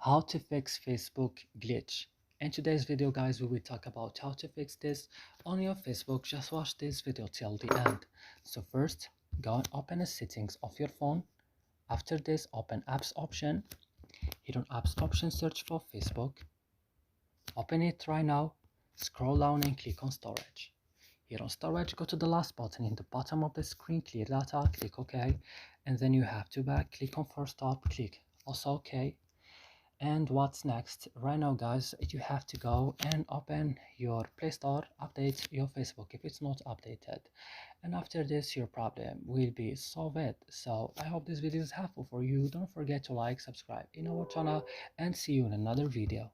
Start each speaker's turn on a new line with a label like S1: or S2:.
S1: How to fix Facebook glitch. In today's video, guys, we will talk about how to fix this on your Facebook. Just watch this video till the end. So first, go and open the settings of your phone. After this, open apps option. Here on apps option, search for Facebook. Open it right now. Scroll down and click on storage. Here on storage, go to the last button in the bottom of the screen, clear data, click OK, and then you have to back, click on first stop, click also OK. And what's next? Right now, guys, you have to go and open your Play Store, update your Facebook if it's not updated, and after this your problem will be solved. So I hope this video is helpful for you. Don't forget to like, subscribe in our channel, and see you in another video.